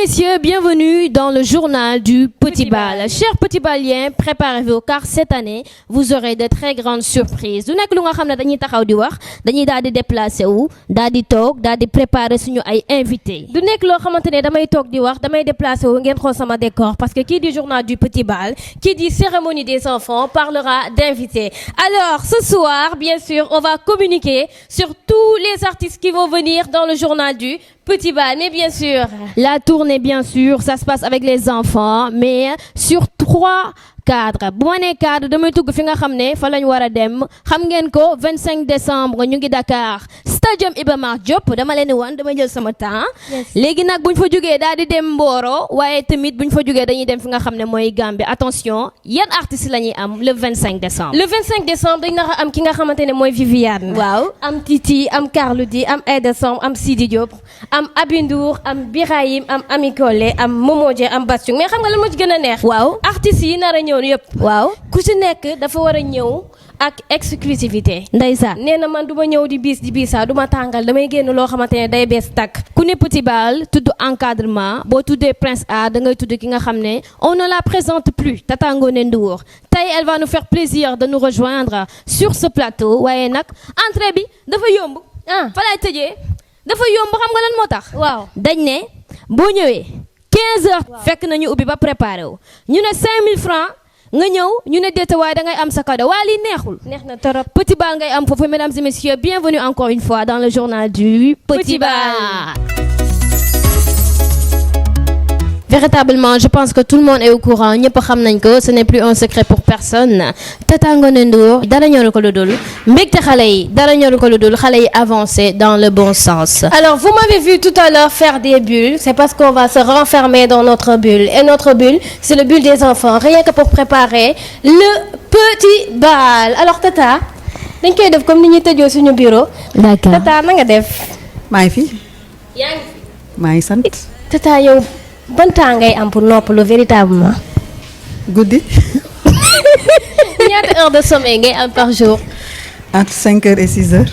messieurs, bienvenue dans le journal du Petit Bal. Chers petits baliens, préparez-vous car cette année, vous aurez de très grandes surprises. Du nekk lu nga xam ne dañuy taxaw di wax, dañuy daal di déplacer wu, daal di toog, daal di préparer suñu ay invités. Du nekk loo xamante ne damay toog di wax, damay déplacer wu ngeen xool sama décor parce que qui dit journal du Petit Bal, qui dit cérémonie des enfants parlera d'invités. Alors, ce soir, bien sûr, on va communiquer sur tous les artistes qui vont venir dans le journal du Petit Bal, mais bien sûr, la tournée, bien sûr, ça se passe avec les enfants, mais sur 3 cadres. Bu ma nee cadre damay tugg fi nga xam ne fa lañ war a dem xam ngeen ko 25 décembre ñu ngi Dakar stadium Iba Mar Diop dama leen wan dama jël sama temps. léegi nag buñ fa jógee daal di dem Mboro waaye tamit buñ fa jógee dañuy dem fi nga xam ne mooy Gambie attention yan artistes la ñuy am le 25 décembre. le 25 décembre dañ nar a am ki nga xamante ne mooy Viviane. waaw am Titi am Carlou D am Aïda Samb am Sidi Diop am Aby Ndour am Birahim am Ami Collé am Momo Dieng am Bass Thioung mais xam nga lan moo ci gën a neex. waaw artistes yi nar a ñëw yëpp. waaw ku ci nekk dafa war a ñëw ak exclusivité. ndeysaan nee na man du ma ñëw di biisa du ma tàngal damay génn loo xamante ne day bees tàkk. ku ne Petit Bal tudd encadrement boo tuddee Prince Art da ngay tudd ki nga xam ne on ne la présente plus Tata Ngoné Ndour tey elle va nous faire plaisir de nous rejoindre sur ce plateau waaye nag entrée bi dafa yomb. fa lay tëjee dafa yomb xam nga lan moo tax. waaw dañ ne boo ñëwee 15 heures. fekk nañu ubbi ba préparé wu ñu ne 5000 francs nga ñëw ñu ne déeta waaye da ngay am sa cadeau waa lii neexul. neex na trop Petit Bal ngay am foofu mesdames et messieurs bienvenue encore une fois dans le journal du Petit Bal. Véritablement, je pense que tout le monde est au courant. ñëpp xam nañ ko ce n'est plus un secret pour personne. Tata Ngoné Ndour dara ñoru ko lu dul mbégte xale yi dara ñoru ko lu dul xale yi avancer dans le bon sens. Alors, vous m'avez vu tout à l'heure faire des bulles. C'est parce qu'on va se renfermer dans notre bulle. Et notre bulle, c'est le bulle des enfants. Rien que pour préparer le Petit Bal. Alors, Tata, dañ koy def comme ni ñuy tëjoo suñu bureau. D'accord. Tata, na nga def? maa ngi fi. yaa ngi fi. maa ngi sant. Tata, yow ban temps ngay am pour noppalu véritablement. guddi. ñaata heure de sommeil ngay am par jour. entre 5 heures et 6 heures.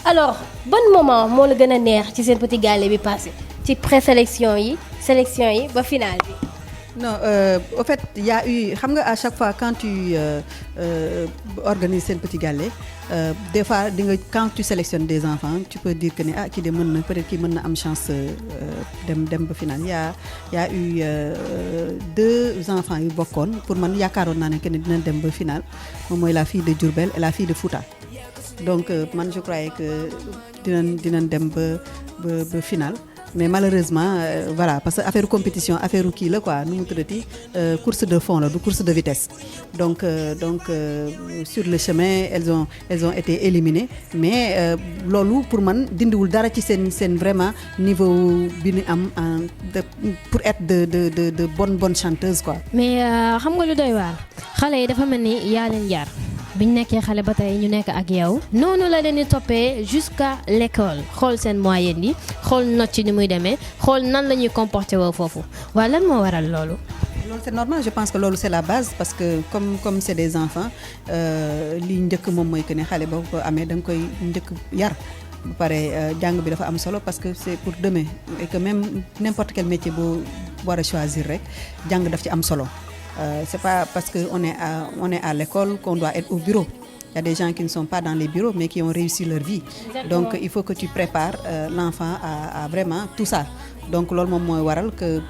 alors ban moment moo la gën a neex ci seen Petit Gallé bi passé ci présélection yi sélection yi ba finale bi. non au fait y a eu xam nga à chaque fois quand tu organises seen Petit Gallé des fois di nga quand tu sélectionnes des enfants tu peux dire que ne kii de mën na peut-être kii mën na am chance dem ba finale y a eu 2 enfants yu bokkoon pour man yaakaaroon naa ne que ne dina dem ba finale moom mooy la fille de Diourbel et la fille de Fouta donc man je croyais que dinañ dem ba finale. mais malheureusement voilà parce que affaire compétition affaire kii la quoi nu mu tuddati course de fond la du course de vitesse donc sur le chemin elles ont été éliminées mais loolu pour man dindiwul dara ci seen vraiment niveau bi ñu am pour être de bonne chanteuse quoi. mais xam nga lu doy waar xale yi dafa mel ni yaa leen yar. biñ nekkee xale ba tey ñu nekk ak yow noonu la leen di toppee jusqu'à l'école xool seen moyenne yi xool note ci ni muy demee xool nan la ñuy comporté woo foofu waaye lan moo waral loolu. loolu c'est normal je pense que loolu c'est la base parce que comme c'est des enfants li njëkk moom mooy que ne xale boo ko amee da nga koy njëkk yar ba pare jàng bi dafa am solo parce que c'est pour demain et que même n'importe quel métier boo war a choisir rek jàng daf ci am solo. C'est pas parce que on est à l'école qu'on doit être au bureau. Il y a des gens qui ne sont pas dans les bureaux mais qui ont réussi leur vie. Exactement. Donc il faut que tu prépares l'enfant à vraiment tout ça. Donc loolu moom mooy waral que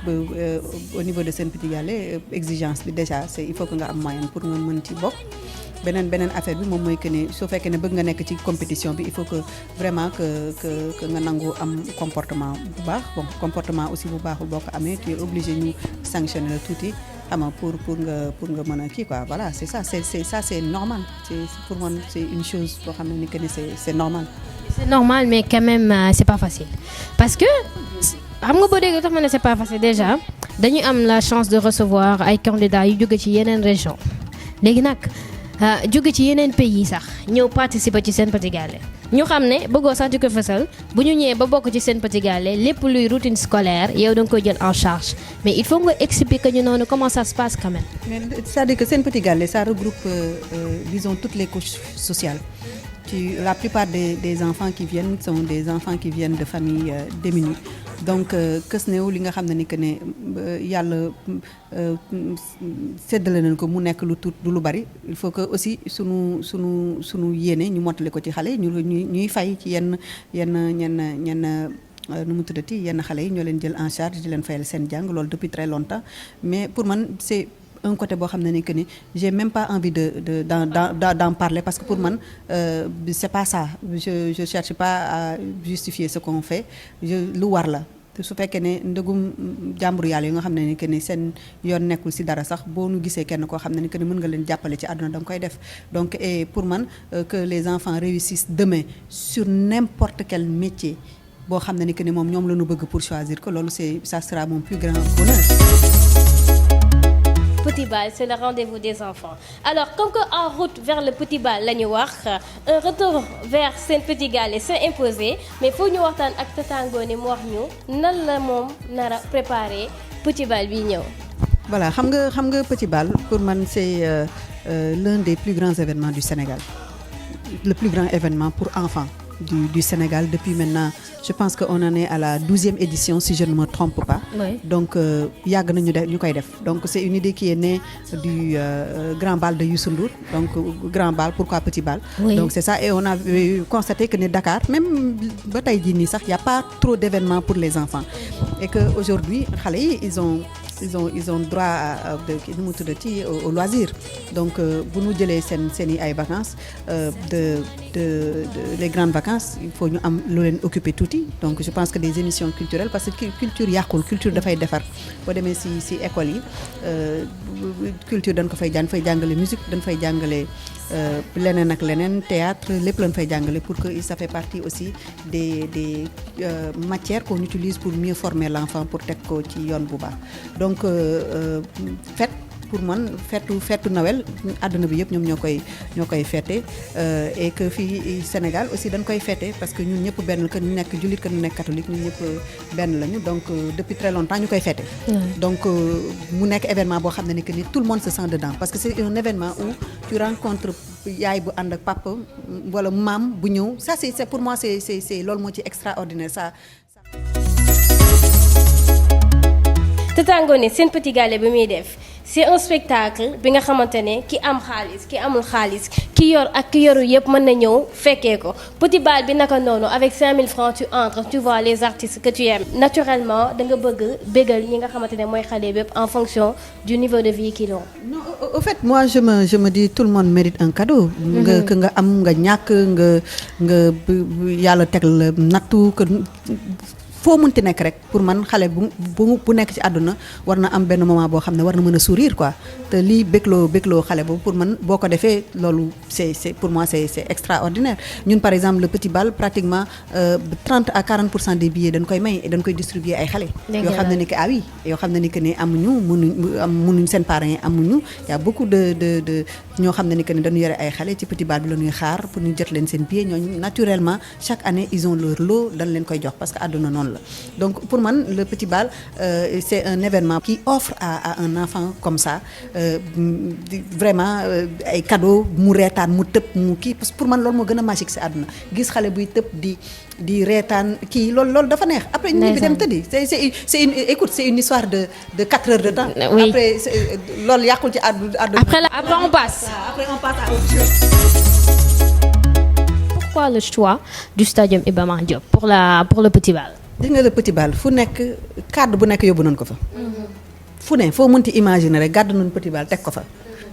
au niveau de seen Petit Gallé exigence bi déjà c'est il faut que nga am moyen pour nga mën ci bokk. beneen affaire bi moom mooy que ne soo fekkee ne bëgg nga nekk ci compétition bi il faut que vraiment que nga nangu am comportement bu baax bon comportement aussi bu baaxul boo ko amee tu es obligé ñu sanctionner la tuuti. ama pour nga mën a kii quoi voilà c'est ça c'est normal c'est pour moi c'est une chose boo xam ne ni que ni c'est normal. c'est normal mais quand même c'est pas facile parce que xam nga boo déggee tax ma ne c'est pas facile déjà dañu am la chance de recevoir ay candidats yu jóge ci yeneen région léegi nag jóge ci yeneen pays sax ñëw participer ci seen Petit Gallé ñu xam ne bëggoo sax di ko fësal bu ñu ñëwee ba bokk ci seen Petit Gallé lépp luy routine scolaire yow da nga koy jël en charge mais il faut nga expliquer ñu noonu comment ça se passe quand même. mais c'est-à-dire que seen Petit Gallé ça regroupe disons toutes les couches sociales. La plupart des enfants qui viennent sont des enfants qui viennent de familles démunies donc kës néew li nga xam ne ni que ne yàlla séddale nañ ko mu nekk lu tuut du lu bari il faut que aussi sunu yéene ñu mottali ko ci xale yi ñuy fay ci ñenn nu mu tuddati yenn xale yi ñoo leen jël en charge di leen fayal seen jàng loolu depuis très longtemps mais pour man c'est un côté boo xam ne ni que ni j'ai même pas envie d'en parler parce que pour man c'est pas ça je cherche pas à justifier ce qu'on fait lu war la su fekkee ne ndëgum jàmbur yàlla yi nga xam ne ni que ni seen yoon nekkul ci dara sax boo nu gisee kenn koo xam ne ni que ni mën nga leen jàppale ci àdduna da nga koy def donc et pour man que les enfants réussissent demain sur n'importe quel métier boo xam ne ni que ni moom ñoom la ñu bëgg pour choisir que loolu ça sera mon plus grand bonheur. Petit bal, c'est le rendez-vous des enfants. Alors, comme que en route vers le petit bal la ñu wax un retour vers seen petit gallé s'est imposé mais faut ñu waxtaan ak Tata Ngoné mu wax ñu nan la moom nar a préparer petit bal bi ñëw. Voilà xam nga petit bal pour man c'est l'un des plus grands événements du Sénégal, le plus grand événement pour enfants du Sénégal depuis maintenant je pense que on en est à la 12e édition si je ne me trompe pas. Oui. Donc yàgg nañu ñu koy def donc c'est une idée qui est née du grand bal de Youssou Ndour donc grand bal pourquoi petit bal. Oui. Donc c'est ça et on a constaté que ne Dakar même ba tey jii nii sax y a pas trop d'événements pour les enfants et que aujourd'hui xale yi ils ont droit à nu mu tuddati au loisir donc bu ñu jëlee seen i ay vacances de les grandes vacances il faut ñu am lu leen occuper tuuti donc je pense que des émissions culturelles parce que culture yàqul culture dafay defar boo demee ci école yi culture dañ ko fay jàngale musique dañ fay jàngale leneen ak leneen théâtre lépp lañ fay jàngale pour que ça fait partie aussi des matières qu'on utilise pour mieux former l'enfant pour teg ko ci yoon bu baax donc fête pour man feetu Noël àdduna bi yëpp ñoom ñoo koy fêter et que fii Sénégal aussi dañ koy fêter parce que ñun ñëpp benn que ñu nekk jullit que ñu nekk catholique ñun ñëpp benn lañu donc depuis très longtemps ñu koy fêter. Donc mu nekk événement boo xam ne ni que ni tout le monde se sent dedans parce que c'est un événement où tu rencontres yaay bu ànd ak papa wala maam bu ñëw ça c'est pour moi c'est loolu moo ci extraordinaire ça. Tata Ngoné seen petit gallé bi muy def c'est un spectacle bi nga xamante ne ki am xaalis ki amul xaalis ki yor ak ki yoru yëpp mën na ñëw fekkee ko petit bal bi naka noonu avec 5000 francs tu entres tu vois les artistes que tu aimes naturellement da nga bëgg bégal ñi nga xamante ne mooy xale bépp en fonction du niveau de vie qu'ils ont. Non, au fait moi je me dis tout le monde mérite un cadeau. nga am nga ñàkk nga yàlla teg la nattu que. foo munti nekk rek pour man xale bu nekk ci àdduna war na am benn moment boo xam ne war na mën a sourire quoi te lii bégloo xale boobu pour man boo ko defee loolu c'est pour moi c'est extraordinaire ñun par exemple le petit bal pratiquement 30 à 40% des billets dañ koy may et dañ koy distribuer ay xale yoo xam ne ni que ah oui yoo xam ne ni que ne mënuñ seen parents yi amuñu y a beaucoup de ñoo xam ne ni que ne dañu yore ay xale ci petit bal bi la ñuy xaar pour ñu jot leen seen billet ñooñu naturellement chaque année ils ont leur lot dañ leen koy jox parce que àdduna noonu la donc pour man le petit bal c'est un événement qui offre à un enfant comme ça vraiment ay cadeaux mu reetaan mu tëb mu kii parce que pour man loolu moo gën a magique ci àdduna gis xale buy tëb di reetaan kii loolu dafa neex après nit bi dem tëddi c'est une histoire de 4 heures de temps. Oui. Après loolu yàqul ci àdduna. Après on passe à autre chose. Pourquoi le choix du stadium Iba Mar Diop pour le petit bal? gis nga le petit bal fu nekk cadre bu nekk yóbbu nañ ko fa. fu ne foo mënti imaginer rek gàddu nañ petit bal teg ko fa.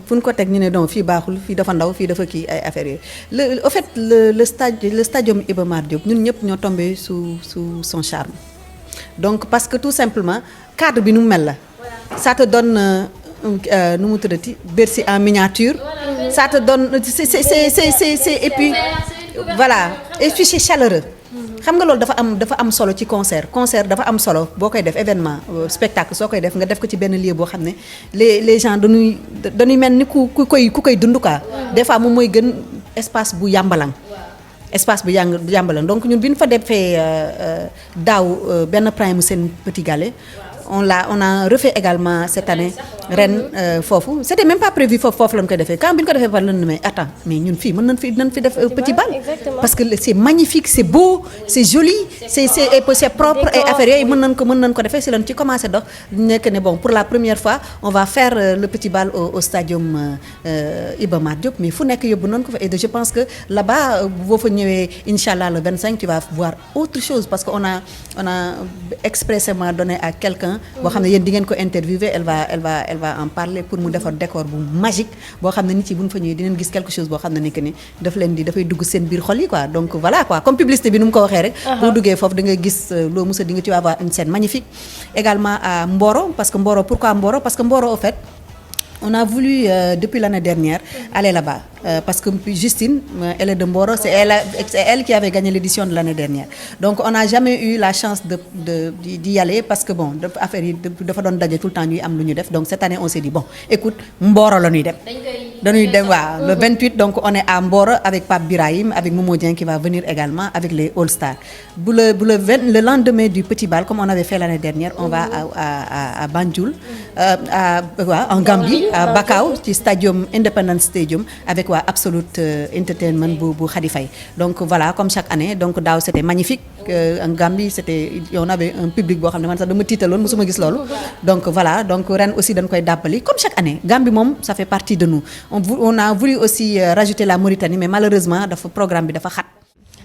fu ñu ko teg ñu ne donc fii baaxul fii dafa ndaw fii dafa kii ay affaires yooyu au fait le stadium Iba Mar Diop ñun ñëpp ñoo tombé sous son charme donc parce que tout simplement cadre bi nu mu mel la. ça te donne nu mu tuddati Bercy en miniature. ça te donne c'est et puis voilà et puis c'est chaleureux. xam nga loolu dafa am solo ci concert dafa am solo boo koy def événement spectacle soo koy def nga def ko ci benn lieu boo xam ne les gens dañuy mel ni ku koy dund quoi. des fois moom mooy gën espace bu yàmbalang. donc ñun bi ñu fa defee daaw benn prime seen petit gallé on a refait également cette année ren foofu c'était même pas prévu foofu lañ koy defee quand bi ñu ko defee par lan mais attends mais ñun fii nañ fi def petit bal parce que c'est magnifique c'est beau c'est joli c'est propre et affaire yooyu mën nañ ko defee si lañ ci commencé dox nekk ne bon pour la première fois on va faire le petit bal au stadium Iba Mar Diop mais fu nekk yóbbu nañ ko fa et je pense que là-bas boo fa ñëwee inchallah le 25 tu vas voir autre chose parce que on a expressément donné à quelqu'un boo xam ne yéen di ngeen ko interviewer elle va en parler pour mu defar décor bu magique boo xam ne nit yi bu ñu fa ñëwee dinañ gis quelque chose boo xam ne ni que ni dafay dugg seen biir xol yi quoi donc voilà quoi comme publicité bi nu mu ko waxee rek boo duggee foofu da nga gis loo musa di nga tu vas avoir une scène magnifique également à Mboro parce que Mboro pourquoi Mboro parce que Mboro au fait on a voulu depuis l'année dernière aller là-bas parce que Justine elle est de Mboro c'est elle qui avait gagné l'édition de l'année dernière donc on n'a jamais eu la chance d'y aller parce que bon affaire yi dafa doon daje tout le temps ñuy am lu ñu def donc cette année on s'est dit bon écoute Mboro la ñuy dem dañuy dem waaw le 28 donc on est à Mboro avec Pape Birahim avec Momo Dieng qui va venir également avec les All Stars le lendemain du petit bal comme on avait fait l'année dernière on va à Banjul en Gambie à Bakau ci stadium Independence Stadium avec waa Absolute Entertainment bu Khady Faye donc voilà comme chaque année donc daaw c'était magnifique en Gambie on avait un public boo xam ne man sax dama tiitaloon mosuma gis loolu donc voilà donc ren aussi dañ koy dàbbali comme chaque année Gambie moom ça fait partie de nous on a voulu aussi rajouter la Mauritanie mais malheureusement programme bi dafa xat.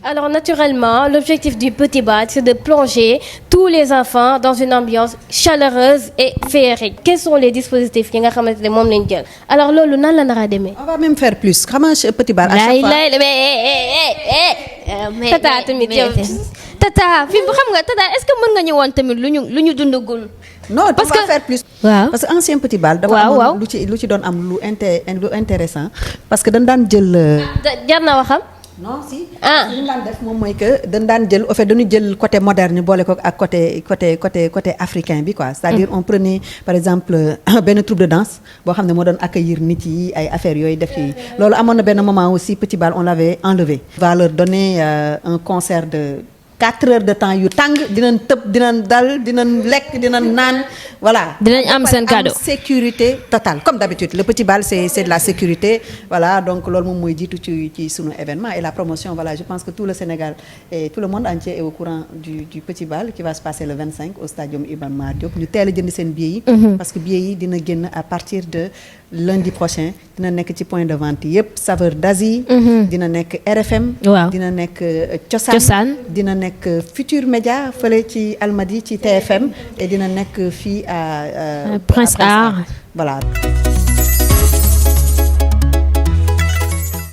Alors naturellement, l'objectif du petit bal, c'est de plonger tous les enfants dans une ambiance chaleureuse et féerique. Quels sont les dispositifs yi nga xamante ne moom lañ jël alors loolu nan la nar a demee. On va même faire plus xam nga petit bal. à chaque fois mais tata tamit yow tata fi xam nga tata est-ce que mën nga ñu woon tamit lu ñu dundagul. non parce que faire plus. waaw parce que ancien petit bal. dafa amoon lu ci doon am lu intéressant parce que dañ daan jël. jar na waxam. non si. li ñu daan def moom mooy que dañ daan jël au fait dañu jël côté moderne boole ko ak côté africain bi quoi. c'est-à-dire on prenait par exemple benn troupe de danse boo xam ne moo doon accueillir nit yi ay affaires yooyu def ci loolu amoon na benn moment aussi petit bal on l'avait enlevé. on va leur donner un concert de 4 heures de temps yu tàng dinañ tëb dinañ dal dinañ lekk dinañ naan voilà. dinañ am seen cadeau sécurité totale comme d'habitude le petit bal c'est de la sécurité voilà donc loolu moom mooy jiitu ci sunu événement et la promotion voilà je pense que tout le Sénégal et tout le monde entier est au courant du petit bal qui va se passer le 25 au stadium Iba Mar Diop ñu teel a jënd seen billets yi. parce que billets yi dina génn à partir de lundi prochain dina nekk ci point de vente yépp Saveur d'Asie. dina nekk RFM. waaw dina nekk Cosaan dina nekk Futur Média fële ci Almadies ci TFM et dina nekk fii à Prince Art voilà.